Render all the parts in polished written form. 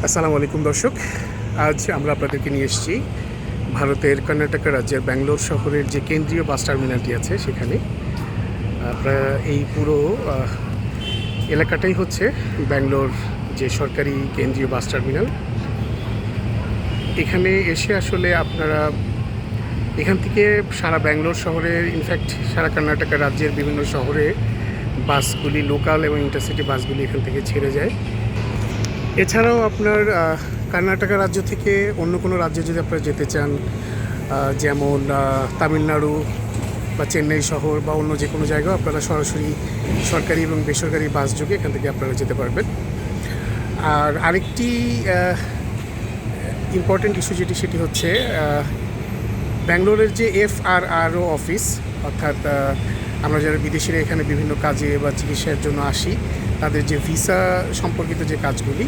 আসসালামু আলাইকুম দর্শক। আজ আমরা আপনাদেরকে নিয়ে এসেছি ভারতের কর্ণাটকা রাজ্যের ব্যাঙ্গালোর শহরের যে কেন্দ্রীয় বাস টার্মিনালটি আছে সেখানে। আপনারা এই পুরো এলাকাটাই হচ্ছে ব্যাঙ্গালোর যে সরকারি কেন্দ্রীয় বাস টার্মিনাল। এখানে এসে আসলে আপনারা এখান থেকে সারা ব্যাঙ্গালোর শহরের, ইনফ্যাক্ট সারা কর্ণাটকা রাজ্যের বিভিন্ন শহরে বাসগুলি, লোকাল এবং ইন্টারসিটি বাসগুলি এখান থেকে ছেড়ে যায়। এছাড়াও আপনার কর্ণাটকা রাজ্য থেকে অন্য কোনো রাজ্যে যদি আপনারা যেতে চান, যেমন তামিলনাড়ু বা চেন্নাই শহর বা অন্য যে কোনো জায়গায়, আপনারা সরাসরি সরকারি এবং বেসরকারি বাস যোগে এখান থেকে আপনারা যেতে পারবেন। আর আরেকটি ইম্পর্টেন্ট ইস্যু সেটি হচ্ছে ব্যাঙ্গালোরের যে FRRO অফিস, অর্থাৎ আমরা যারা বিদেশিরা এখানে বিভিন্ন কাজে বা চিকিৎসার জন্য আসি, তাদের যে ভিসা সম্পর্কিত যে কাজগুলি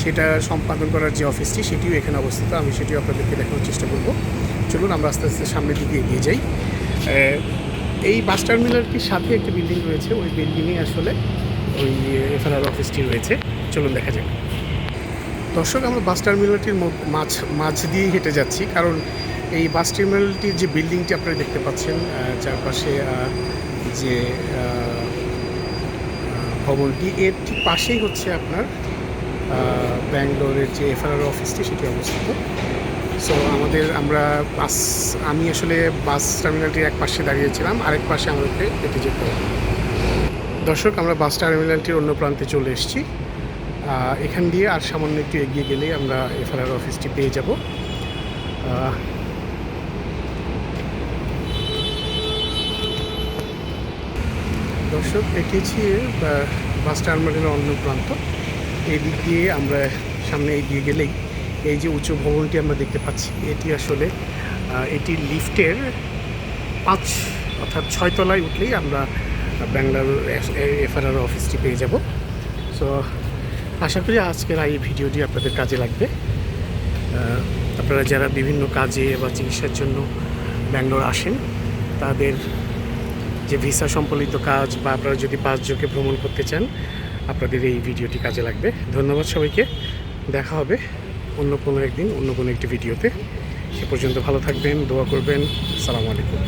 সেটা সম্পাদন করার যে অফিসটি, সেটিও এখানে অবস্থিত। আমি সেটিও আপনাদেরকে দেখানোর চেষ্টা করব। চলুন আমরা আস্তে আস্তে সামনের দিকে এগিয়ে যাই। এই বাস টার্মিনালটির সাথে একটি বিল্ডিং রয়েছে, ওই বিল্ডিংয়ে আসলে ওই FRRO অফিসটি রয়েছে। চলুন দেখা যাক। দর্শক, আমরা বাস টার্মিনালটির মাঝ দিয়েই হেঁটে যাচ্ছি, কারণ এই বাস টার্মিনালটির যে বিল্ডিংটি আপনারা দেখতে পাচ্ছেন চারপাশে, যে ভবনটি, এর ঠিক পাশেই হচ্ছে আপনার ব্যাঙ্গালোরের যে FRRO অফিসটি সেটি অবস্থিত। সো আমি আসলে বাস টার্মিনালটির এক পাশে দাঁড়িয়েছিলাম, আরেক পাশে আমাদেরকে হেঁটে যেতে হবে। দর্শক, আমরা বাস টার্মিনালটির অন্য প্রান্তে চলে এসেছি। এখান দিয়ে আর সামান্য একটু এগিয়ে গেলেই আমরা FRRO অফিসটি পেয়ে যাব। দর্শক, এটি হচ্ছে বাস টার্মিনালের অন্য প্রান্ত। এই দিক দিয়ে আমরা সামনে এগিয়ে গেলেই এই যে উঁচু ভবনটি আমরা দেখতে পাচ্ছি, এটি আসলে এটি লিফটের 5 অর্থাৎ 6 তলায় উঠলেই আমরা ব্যাঙ্গালোর FRRO অফিসটি পেয়ে যাব। সো আশা করি আজকের এই ভিডিওটি আপনাদের কাজে লাগবে। আপনারা যারা বিভিন্ন কাজে বা চিকিৎসার জন্য ব্যাঙ্গালোর আসেন, তাদের যে ভিসা সম্বলিত কাজ বা আপনারা যদি বাস যোগে ভ্রমণ করতে চান, আপনাদের এই ভিডিওটি কাজে লাগবে। ধন্যবাদ সবাইকে। দেখা হবে অন্য কোনো একদিন, অন্য কোনো একটি ভিডিওতে। সে পর্যন্ত ভালো থাকবেন, দোয়া করবেন। আসসালামু আলাইকুম।